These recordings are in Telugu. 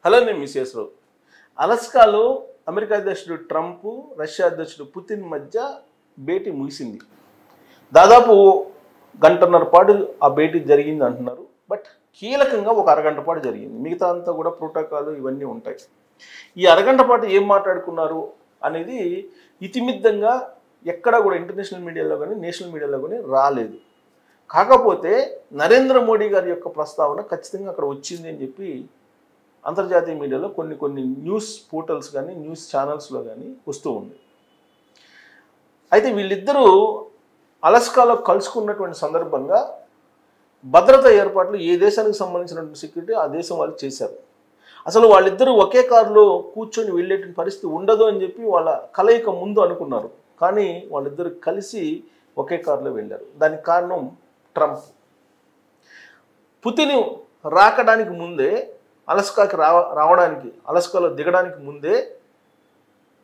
హలో నేను మిస్ఎస్ రావు. అలస్కాలో అమెరికా అధ్యక్షుడు ట్రంప్ రష్యా అధ్యక్షుడు పుతిన్ మధ్య భేటీ ముగిసింది. దాదాపు గంటన్నర పాటు ఆ భేటీ జరిగింది అంటున్నారు. బట్ కీలకంగా ఒక అరగంట పాటు జరిగింది. మిగతా అంతా కూడా ప్రోటోకాల్ ఇవన్నీ ఉంటాయి. ఈ అరగంట పాటు ఏం మాట్లాడుకున్నారు అనేది ఇతిమిద్దంగా ఎక్కడా కూడా ఇంటర్నేషనల్ మీడియాలో కానీ నేషనల్ మీడియాలో కానీ రాలేదు. కాకపోతే నరేంద్ర మోడీ గారి యొక్క ప్రస్తావన ఖచ్చితంగా అక్కడ వచ్చింది అని చెప్పి అంతర్జాతీయ మీడియాలో కొన్ని న్యూస్ పోర్టల్స్ కానీ న్యూస్ ఛానల్స్లో కానీ వస్తూ ఉంది. అయితే వీళ్ళిద్దరూ అలస్కాలో కలుసుకున్నటువంటి సందర్భంగా భద్రతా ఏర్పాట్లు ఏ దేశానికి సంబంధించినటువంటి సెక్యూరిటీ ఆ దేశం వాళ్ళు చేశారు. అసలు వాళ్ళిద్దరూ ఒకే కారులో కూర్చొని వెళ్ళేటువంటి పరిస్థితి ఉండదు అని చెప్పి వాళ్ళ కలయిక ముందు అనుకున్నారు. కానీ వాళ్ళిద్దరూ కలిసి ఒకే కారులో వెళ్ళారు. దానికి కారణం ట్రంప్. పుతిన్ రాకడానికి ముందే అలస్కాకి రావడానికి అలస్కాలో దిగడానికి ముందే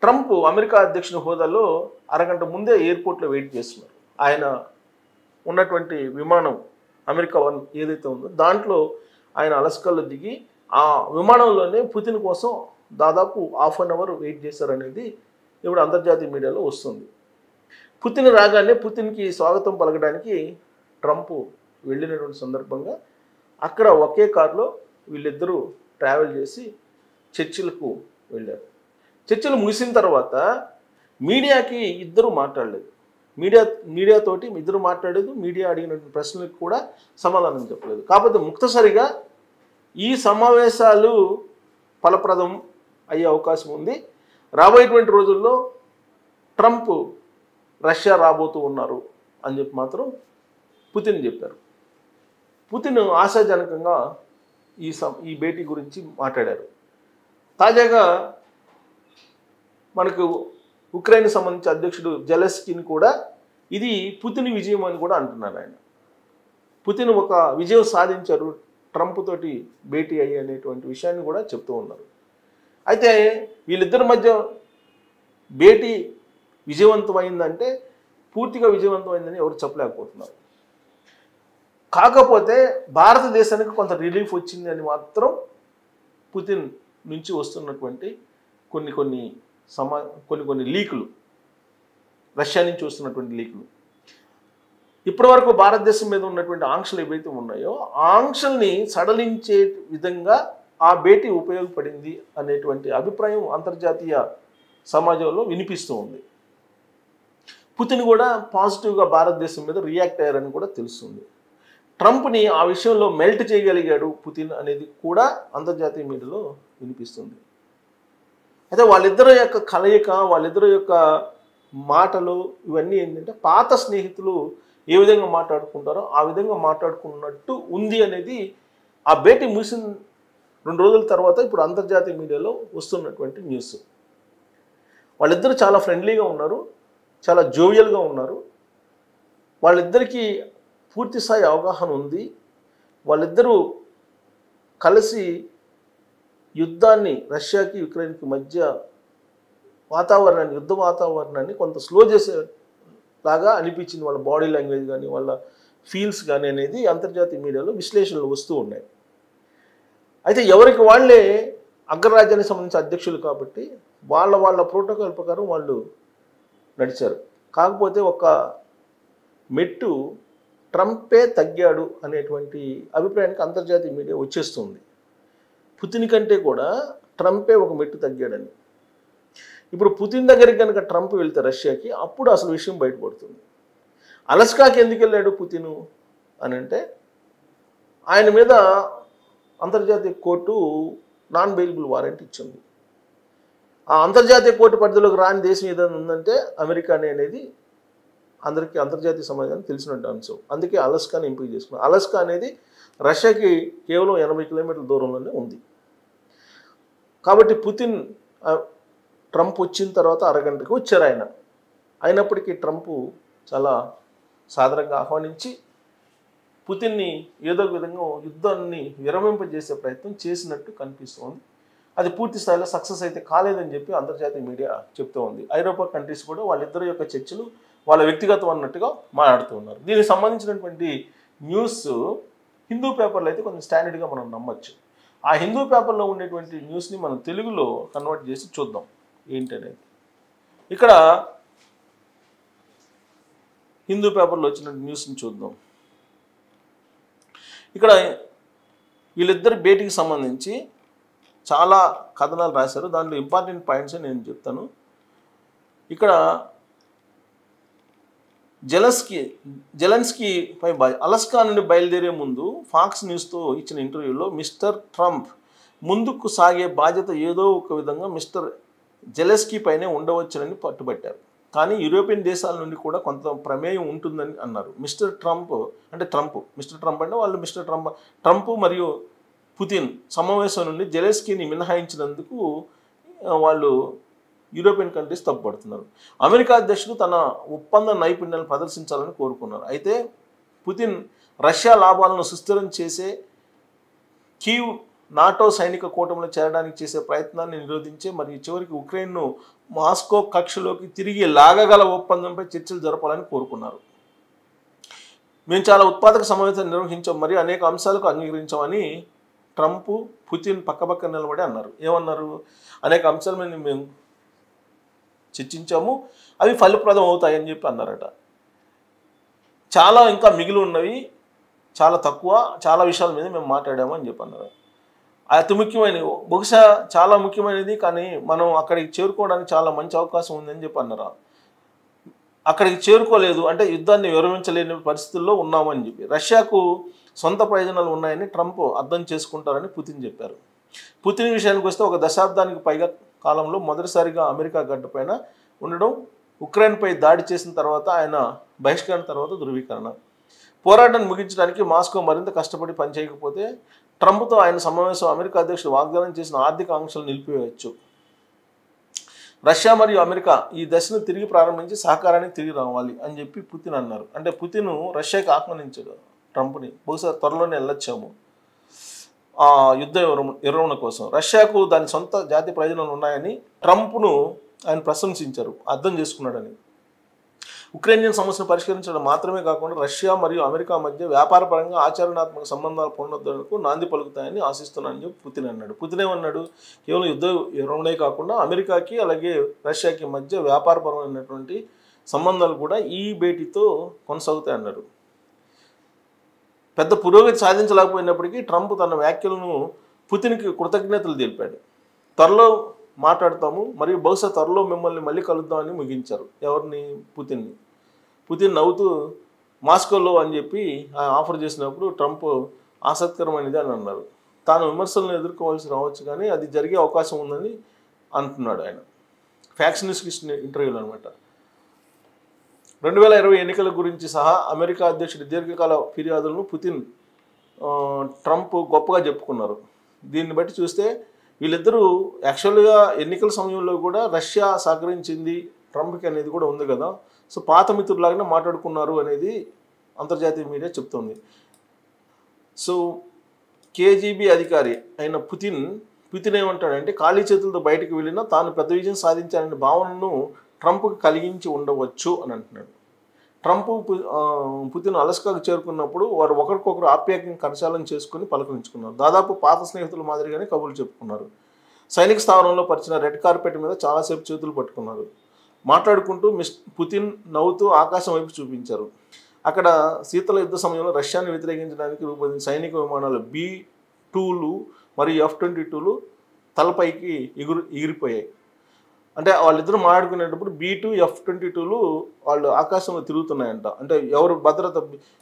ట్రంప్ అమెరికా అధ్యక్షుని హోదాలో అరగంట ముందే ఎయిర్పోర్ట్లో వెయిట్ చేస్తున్నారు. ఆయన ఉన్నటువంటి విమానం అమెరికా వన్ ఏదైతే ఉందో దాంట్లో ఆయన అలస్కాలో దిగి ఆ విమానంలోనే పుతిన్ కోసం దాదాపు ½ అన్ అవర్ వెయిట్ చేశారనేది ఇప్పుడు అంతర్జాతీయ మీడియాలో వస్తుంది. పుతిన్ రాగానే పుతిన్కి స్వాగతం పలకడానికి ట్రంప్ వెళ్ళినటువంటి సందర్భంగా అక్కడ ఒకే కారులో వీళ్ళిద్దరూ ట్రావెల్ చేసి చర్చిలకు వెళ్ళారు. చర్చలు ముగిసిన తర్వాత మీడియాకి ఇద్దరు మాట్లాడలేదు. మీడియాతోటి ఇద్దరు మాట్లాడలేదు. మీడియా అడిగినటువంటి ప్రశ్నలకు కూడా సమాధానం చెప్పలేదు. కాకపోతే ముక్తసరిగా ఈ సమావేశాలు ఫలప్రదం అయ్యే అవకాశం ఉంది. రాబోయేటువంటి రోజుల్లో ట్రంప్ రష్యా రాబోతూ ఉన్నారు అని చెప్పి మాత్రం పుతిన్ చెప్పారు. పుతిన్ ఆశాజనకంగా ఈ భేటీ గురించి మాట్లాడారు. తాజాగా మనకు ఉక్రెయిన్కి సంబంధించిన అధ్యక్షుడు జెలెన్స్కీని కూడా ఇది పుతిన్ విజయం అని కూడా అంటున్నారు. ఆయన పుతిన్ ఒక విజయం సాధించారు ట్రంప్ తోటి భేటీ అయ్యి అనేటువంటి విషయాన్ని కూడా చెప్తూ ఉన్నారు. అయితే వీళ్ళిద్దరి మధ్య భేటీ విజయవంతమైందంటే పూర్తిగా విజయవంతమైందని ఎవరు చెప్పలేకపోతున్నారు. కాకపోతే భారతదేశానికి కొంత రిలీఫ్ వచ్చింది అని మాత్రం పుతిన్ నుంచి వస్తున్నటువంటి కొన్ని లీకులు, రష్యా నుంచి వస్తున్నటువంటి లీకులు ఇప్పటివరకు భారతదేశం మీద ఉన్నటువంటి ఆంక్షలు ఏవైతే ఉన్నాయో ఆ ఆంక్షల్ని సడలించే విధంగా ఆ భేటీ ఉపయోగపడింది అనేటువంటి అభిప్రాయం అంతర్జాతీయ సమాజంలో వినిపిస్తూ ఉంది. పుతిన్ కూడా పాజిటివ్గా భారతదేశం మీద రియాక్ట్ అయ్యారని కూడా తెలుస్తుంది. ట్రంప్ని ఆ విషయంలో మెల్ట్ చేయగలిగాడు పుతిన్ అనేది కూడా అంతర్జాతీయ మీడియాలో వినిపిస్తుంది. అయితే వాళ్ళిద్దరి యొక్క కలయిక, వాళ్ళిద్దరి యొక్క మాటలు ఇవన్నీ ఏంటంటే పాత స్నేహితులు ఏ విధంగా మాట్లాడుకుంటారో ఆ విధంగా మాట్లాడుకున్నట్టు ఉంది అనేది ఆ భేటీ ముగిసిన 2 రోజుల తర్వాత ఇప్పుడు అంతర్జాతీయ మీడియాలో వస్తున్నటువంటి న్యూస్. వాళ్ళిద్దరూ చాలా ఫ్రెండ్లీగా ఉన్నారు, చాలా జోవియల్గా ఉన్నారు. వాళ్ళిద్దరికీ పూర్తి స్థాయి అవగాహన ఉంది. వాళ్ళిద్దరూ కలిసి యుద్ధాన్ని రష్యాకి యుక్రెయిన్కి మధ్య యుద్ధ వాతావరణాన్ని కొంత స్లో చేసేలాగా అనిపించింది. వాళ్ళ బాడీ లాంగ్వేజ్ కానీ వాళ్ళ ఫీల్స్ కానీ అనేది అంతర్జాతీయ మీడియాలో విశ్లేషణలు వస్తూ ఉన్నాయి. అయితే ఎవరికి వాళ్ళే అగ్రరాజ్యానికి సంబంధించిన అధ్యక్షులు కాబట్టి వాళ్ళ ప్రోటోకాల్ ప్రకారం వాళ్ళు నడిచారు. కాకపోతే ఒక మెట్టు ట్రంపే తగ్గాడు అనేటువంటి అభిప్రాయానికి అంతర్జాతీయ మీడియా వచ్చేస్తుంది. పుతిన్ కంటే కూడా ట్రంపే ఒక మెట్టు తగ్గాడని. ఇప్పుడు పుతిన్ దగ్గరికి కనుక ట్రంప్ వెళ్తే రష్యాకి అప్పుడు అసలు విషయం బయటపడుతుంది. అలస్కాకి ఎందుకు వెళ్ళాడు పుతిన్ అని అంటే ఆయన మీద అంతర్జాతీయ కోర్టు నాన్ బెయిలబుల్ వారెంట్ ఇచ్చింది. ఆ అంతర్జాతీయ కోర్టు పరిధిలోకి రాని దేశం ఏదైనా ఉందంటే అమెరికానే అనేది అందరికీ అంతర్జాతీయ సమాజానికి తెలిసినట్టు అంశం. అందుకే అలస్కాని ఎంపిక చేసుకున్నారు. అలస్కా అనేది రష్యాకి కేవలం 80 కిలోమీటర్ల దూరంలోనే ఉంది. కాబట్టి పుతిన్ ట్రంప్ వచ్చిన తర్వాత అరగంటకి వచ్చారు ఆయన. అయినప్పటికీ ట్రంప్ చాలా సాధారణంగా ఆహ్వానించి పుతిన్ని ఏదో ఒక విధంగా యుద్ధాన్ని విరమింపజేసే ప్రయత్నం చేసినట్టు కనిపిస్తోంది. అది పూర్తి స్థాయిలో సక్సెస్ అయితే కాలేదని చెప్పి అంతర్జాతీయ మీడియా చెప్తూ ఉంది. ఐరోపా కంట్రీస్ కూడా వాళ్ళిద్దరి యొక్క చర్చలు వాళ్ళ వ్యక్తిగతం అన్నట్టుగా మాట్లాడుతూ ఉన్నారు. దీనికి సంబంధించినటువంటి న్యూస్ హిందూ పేపర్లో అయితే కొంచెం స్టాండర్డ్గా మనం నమ్మచ్చు. ఆ హిందూ పేపర్లో ఉండేటువంటి న్యూస్ని మనం తెలుగులో కన్వర్ట్ చేసి చూద్దాం ఏంటనేది. ఇక్కడ హిందూ పేపర్లో వచ్చిన న్యూస్ని చూద్దాం. ఇక్కడ వీళ్ళిద్దరి భేటీకి సంబంధించి చాలా కథనాలు రాశారు. దాంట్లో ఇంపార్టెంట్ పాయింట్స్ నేను చెప్తాను. ఇక్కడ జెలెన్స్కీ పై అలస్కా నుండి బయలుదేరే ముందు ఫాక్స్ న్యూస్తో ఇచ్చిన ఇంటర్వ్యూలో మిస్టర్ ట్రంప్ ముందుకు సాగే బాధ్యత ఏదో ఒక విధంగా మిస్టర్ జెలెన్స్కీ పైనే ఉండవచ్చునని పట్టుబట్టారు. కానీ యూరోపియన్ దేశాల నుండి కూడా కొంత ప్రమేయం ఉంటుందని అన్నారు. మిస్టర్ ట్రంప్ అంటే వాళ్ళు ట్రంప్ మరియు పుతిన్ సమావేశం నుండి జెలెన్స్కీని మినహాయించినందుకు వాళ్ళు యూరోపియన్ కంట్రీస్ తప్పుపడుతున్నారు. అమెరికా అధ్యక్షుడు తన ఒప్పంద నైపుణ్యాలను ప్రదర్శించాలని కోరుకున్నారు. అయితే పుతిన్ రష్యా లాభాలను సుస్థిరం చేసే కీవ్ నాటో సైనిక కూటమిలో చేరడానికి చేసే ప్రయత్నాన్ని నిరోధించే మరియు చివరికి ఉక్రెయిన్ను మాస్కో కక్షలోకి తిరిగి లాగగల ఒప్పందంపై చర్చలు జరపాలని కోరుకున్నారు. మేము చాలా ఉత్పాదక సమావేశాలు నిర్వహించాం మరియు అనేక అంశాలకు అంగీకరించామని ట్రంప్ పుతిన్ పక్కపక్క నిలబడి అన్నారు. ఏమన్నారు? అనేక అంశాల మీద మేము చర్చించాము, అవి ఫలప్రదం అవుతాయని చెప్పి అన్నారట. చాలా ఇంకా మిగిలి ఉన్నవి, చాలా తక్కువ, చాలా విషయాల మీద మేము మాట్లాడాము అని చెప్పి అన్నారు. అతి ముఖ్యమైనవి, బహుశా చాలా ముఖ్యమైనది, కానీ మనం అక్కడికి చేరుకోవడానికి చాలా మంచి అవకాశం ఉందని చెప్పి అన్నారు. అక్కడికి చేరుకోలేదు అంటే యుద్ధాన్ని విరమించలేని పరిస్థితుల్లో ఉన్నామని చెప్పి, రష్యాకు సొంత ప్రయోజనాలు ఉన్నాయని ట్రంప్ అర్థం చేసుకుంటారని పుతిన్ చెప్పారు. పుతిన్ విషయానికి వస్తే ఒక దశాబ్దానికి పైగా కాలంలో మొదటిసారిగా అమెరికా గడ్డపైన ఉండడం, ఉక్రెయిన్పై దాడి చేసిన తర్వాత ఆయన బహిష్కరణ తర్వాత ధృవీకరణ, పోరాటాన్ని ముగించడానికి మాస్కో మరింత కష్టపడి పనిచేయకపోతే ట్రంప్తో ఆయన సమావేశం అమెరికా అధ్యక్షుడు వాగ్దానం చేసిన ఆర్థిక ఆంక్షలు నిలిపివేయవచ్చు. రష్యా మరియు అమెరికా ఈ దశను తిరిగి ప్రారంభించి సహకారానికి తిరిగి రావాలి అని చెప్పి పుతిన్ అన్నారు. అంటే పుతిన్ రష్యాకి ఆహ్వానించాడు ట్రంప్ని, బహుశా త్వరలోనే వెళ్ళొచ్చాము ఆ యుద్ధ విరమణ కోసం. రష్యాకు దాని సొంత జాతీయ ప్రయోజనాలు ఉన్నాయని ట్రంప్ను ఆయన ప్రశంసించారు, అర్థం చేసుకున్నాడని. ఉక్రెయినియన్ సమస్యను పరిష్కరించడం మాత్రమే కాకుండా రష్యా మరియు అమెరికా మధ్య వ్యాపారపరంగా ఆచరణాత్మక సంబంధాల పునరుద్ధరణకు నాంది పలుకుతాయని ఆశిస్తున్నానని చెప్పి పుతిన్ అన్నాడు. పుతిన్ ఏమన్నాడు? కేవలం యుద్ధ విరమణే కాకుండా అమెరికాకి అలాగే రష్యాకి మధ్య వ్యాపారపరమైనటువంటి సంబంధాలు కూడా ఈ భేటీతో కొనసాగుతాయి అన్నాడు. పెద్ద పురోగతి సాధించలేకపోయినప్పటికీ ట్రంప్ తన వ్యాఖ్యలను పుతిన్కి కృతజ్ఞతలు తెలిపాడు. త్వరలో మాట్లాడతాము మరియు బహుశా త్వరలో మిమ్మల్ని మళ్ళీ కలుద్దామని ముగించారు. ఎవరిని? పుతిన్ని. పుతిన్ నవ్వుతూ మాస్కోలో అని చెప్పి ఆఫర్ చేసినప్పుడు ట్రంప్ ఆసక్తికరమైనది అని అన్నారు. తాను విమర్శలను ఎదుర్కోవాల్సి రావచ్చు కానీ అది జరిగే అవకాశం ఉందని అంటున్నాడు ఆయన. ఫ్యాక్స్ న్యూస్కి ఇచ్చిన ఇంటర్వ్యూలో అనమాట. 2020 ఎన్నికల గురించి సహా అమెరికా అధ్యక్షుడి దీర్ఘకాల ఫిర్యాదులను పుతిన్ ట్రంప్ గొప్పగా చెప్పుకున్నారు. దీన్ని బట్టి చూస్తే వీళ్ళిద్దరూ యాక్చువల్గా ఎన్నికల సమయంలో కూడా రష్యా సహకరించింది ట్రంప్కి అనేది కూడా ఉంది కదా. సో పాత మిత్రులాగానే మాట్లాడుకున్నారు అనేది అంతర్జాతీయ మీడియా చెప్తుంది. సో కేజీబీ అధికారి అయిన పుతిన్ ఏమంటాడంటే ఖాళీ చేతులతో బయటకు వెళ్ళినా తాను పెద్ద విజయం సాధించాలనే భావనను ట్రంప్కి కలిగించి ఉండవచ్చు అని అంటున్నాడు. ట్రంప్ పుతిన్ అలస్కాకు చేరుకున్నప్పుడు వారు ఒకరికొకరు ఆప్యాయంగా కరచాలను చేసుకుని పలకరించుకున్నారు. దాదాపు పాత స్నేహితుల మాదిరిగానే కబుర్లు చెప్పుకున్నారు. సైనిక స్థావరంలో పరిచిన రెడ్ కార్పెట్ మీద చాలాసేపు చేతులు పట్టుకున్నారు. మాట్లాడుకుంటూ పుతిన్ నవ్వుతూ ఆకాశం వైపు చూపించారు. అక్కడ శీతల యుద్ధ సమయంలో రష్యాను వ్యతిరేకించడానికి రూపొందించిన సైనిక విమానాలు B-2లు మరియు F-22లు తలపైకి ఎగిరిపోయాయి. అంటే వాళ్ళిద్దరూ మాట్లాడుకునేటప్పుడు B-2 F-22లు వాళ్ళు ఆకాశంలో తిరుగుతున్నాయంట. అంటే ఎవరు భద్రత,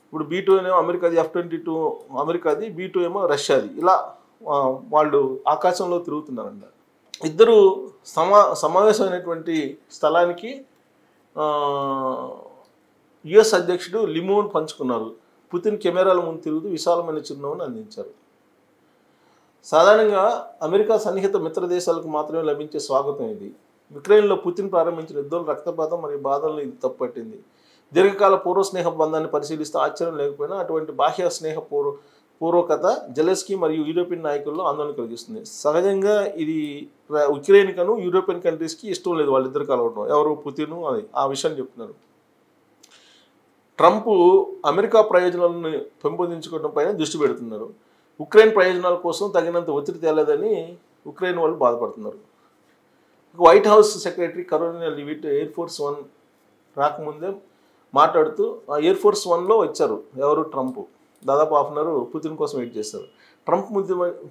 ఇప్పుడు B-2 ఏమో అమెరికాది, F-22 అమెరికాది, B-2 ఏమో రష్యాది, ఇలా వాళ్ళు ఆకాశంలో తిరుగుతున్నారంట. ఇద్దరు సమావేశమైనటువంటి స్థలానికి US అధ్యక్షుడు లిమోన్ పంచుకున్నారు. పుతిన్ కెమెరాల ముందు తిరుగుతూ విశాలమైన చిరునవ్వును అందించారు. సాధారణంగా అమెరికా సన్నిహిత మిత్ర దేశాలకు మాత్రమే లభించే స్వాగతం ఇది. ఉక్రెయిన్లో పుతిన్ ప్రారంభించిన యుద్ధం రక్తపాతం మరియు బాధలను ఇది తప్పుపట్టింది. దీర్ఘకాల పూర్వ స్నేహ బంధాన్ని పరిశీలిస్తే ఆశ్చర్యం లేకపోయినా అటువంటి బాహ్య స్నేహ పూర్వకత జెలెన్స్కీ మరియు యూరోపియన్ నాయకుల్లో ఆందోళన కలిగిస్తుంది. సహజంగా ఇది ఉక్రెయిన్కను యూరోపియన్ కంట్రీస్కి ఇష్టం లేదు వాళ్ళిద్దరు కలవడం. ఎవరు? పుతిన్. అది ఆ విషయం చెప్తున్నారు. ట్రంప్ అమెరికా ప్రయోజనాలను పెంపొందించుకోవడం పైన దృష్టి పెడుతున్నారు. ఉక్రెయిన్ ప్రయోజనాల కోసం తగినంత ఒత్తిడి తేలేదని ఉక్రెయిన్ వాళ్ళు బాధపడుతున్నారు. White house secretary Karoline leave it air force 1 రాకముందే మాట్లాడుతూ ఆ ఎయిర్ ఫోర్స్ 1లో వచ్చారు ఎవరు, ట్రంప్. దాదాపు హాఫ్ అన్ అవర్ పుతిన్ కోసం వెయిట్ చేస్తారు. ట్రంప్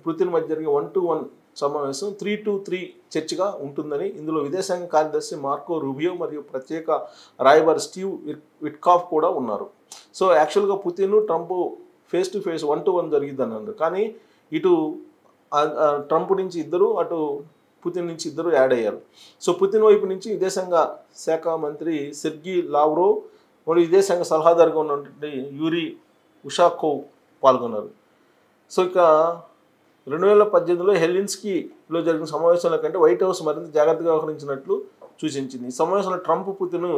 పుతిన్ మధ్య జరిగే 1-to-1 సమావేశం 3-to-3 చర్చగా ఉంటుందని, ఇందులో విదేశాంగ కార్యదర్శి మార్కో రూబియో మరియు ప్రత్యేక రాయబారి స్టీవ్ విట్కాఫ్ కూడా ఉన్నారు. సో యాక్చువల్గా Putin Trump face to face 1-to-1 జరిగిద్దని అన్నారు. కానీ ఇటు ట్రంప్ నుంచి ఇద్దరు, అటు పుతిన్ నుంచి ఇద్దరు యాడ్ అయ్యారు. సో పుతిన్ వైపు నుంచి విదేశాంగ శాఖ మంత్రి సెర్గీ లావ్రోవ్ మరియు విదేశాంగ సలహాదారుగా ఉన్నటువంటి యూరీ ఉషాకోవ్ పాల్గొన్నారు. సో ఇక 2018లో హెల్సిన్కీలో జరిగిన సమావేశాల కంటే వైట్ హౌస్ మరింత జాగ్రత్తగా వ్యవహరించినట్లు సూచించింది. ఈ సమావేశంలో ట్రంప్, పుతిన్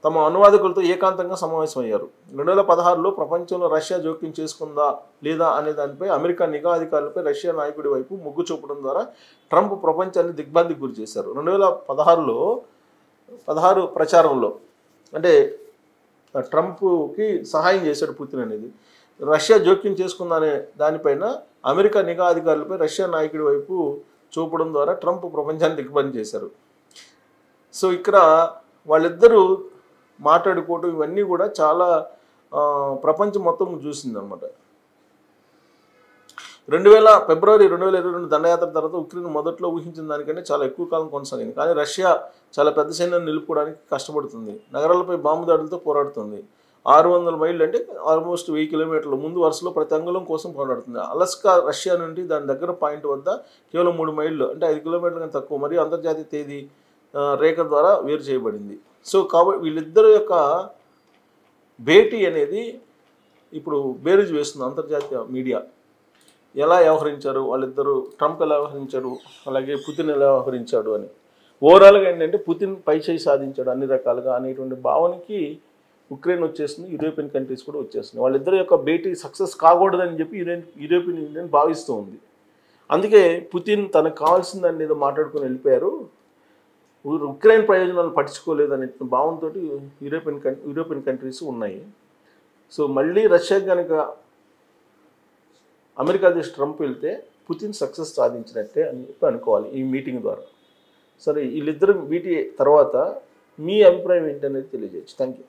తమ అనువాదకులతో ఏకాంతంగా సమావేశమయ్యారు. 2016లో ప్రపంచంలో రష్యా జోక్యం చేసుకుందా లేదా అనే దానిపై అమెరికా నిఘా అధికారులపై రష్యా నాయకుడి వైపు మొగ్గు చూపడం ద్వారా ట్రంప్ ప్రపంచాన్ని దిగ్భ్రాంతికి గురి చేశారు. 2016 ప్రచారంలో అంటే ట్రంప్కి సహాయం చేశాడు పుతిన్ అనేది. రష్యా జోక్యం చేసుకుందనే దానిపైన అమెరికా నిఘా అధికారులపై రష్యా నాయకుడి వైపు చూపడం ద్వారా ట్రంప్ ప్రపంచాన్ని దిగ్భ్రాంతి చేశారు. సో ఇక్కడ వాళ్ళిద్దరూ మాట్లాడుకోవటం ఇవన్నీ కూడా చాలా ప్రపంచం మొత్తం చూసిందనమాట. ఫిబ్రవరి 2022 దండయాత్ర తర్వాత ఉక్రెయిన్ మొదట్లో ఊహించిన దానికంటే చాలా ఎక్కువ కాలం కొనసాగింది. కానీ రష్యా చాలా పెద్ద సైన్యాన్ని నిలుపుకోవడానికి కష్టపడుతుంది. నగరాలపై బాంబు దాడులతో పోరాడుతుంది. 600 మైళ్ళు అంటే ఆల్మోస్ట్ 1000 కిలోమీటర్లు ముందు వరుసలో ప్రతి అంగుళం కోసం పోరాడుతుంది. అలస్కా రష్యా నుండి దాని దగ్గర పాయింట్ వద్ద కేవలం 3 మైళ్ళు అంటే 5 కిలోమీటర్ల కన్నా తక్కువ, మరియు అంతర్జాతీయ తేదీ రేఖ ద్వారా వేరు చేయబడింది. సో కాబట్టి వీళ్ళిద్దరి యొక్క భేటీ అనేది ఇప్పుడు బేరీజ్ వేస్తుంది అంతర్జాతీయ మీడియా. ఎలా వ్యవహరించారు వాళ్ళిద్దరూ, ట్రంప్ ఎలా వ్యవహరించాడు, అలాగే పుతిన్ ఎలా వ్యవహరించాడు అని. ఓవరాల్గా ఏంటంటే పుతిన్ పైచేయి సాధించాడు అన్ని రకాలుగా అనేటువంటి భావనకి ఉక్రెయిన్ వచ్చేస్తుంది, యూరోపియన్ కంట్రీస్ కూడా వచ్చేస్తుంది. వాళ్ళిద్దరి యొక్క భేటీ సక్సెస్ కాకూడదని చెప్పి యూరోపియన్ యూనియన్ భావిస్తూ ఉంది. అందుకే పుతిన్ తనకు కావాల్సిన దాన్ని ఏదో మాట్లాడుకుని వెళ్ళిపోయారు, ఉక్రెయిన్ ప్రయోజనాలు పట్టించుకోలేదనే భావంతో యూరోపియన్ కంట్రీస్ ఉన్నాయి. సో మళ్ళీ రష్యా కనుక అమెరికా అధ్యక్షుడు ట్రంప్ వెళ్తే పుతిన్ సక్సెస్ సాధించినట్టే అని చెప్పి అనుకోవాలి ఈ మీటింగ్ ద్వారా. సరే, వీళ్ళిద్దరు మీటింగ్ తర్వాత మీ అభిప్రాయం ఏంటనేది తెలియజేయచ్చు. Thank you.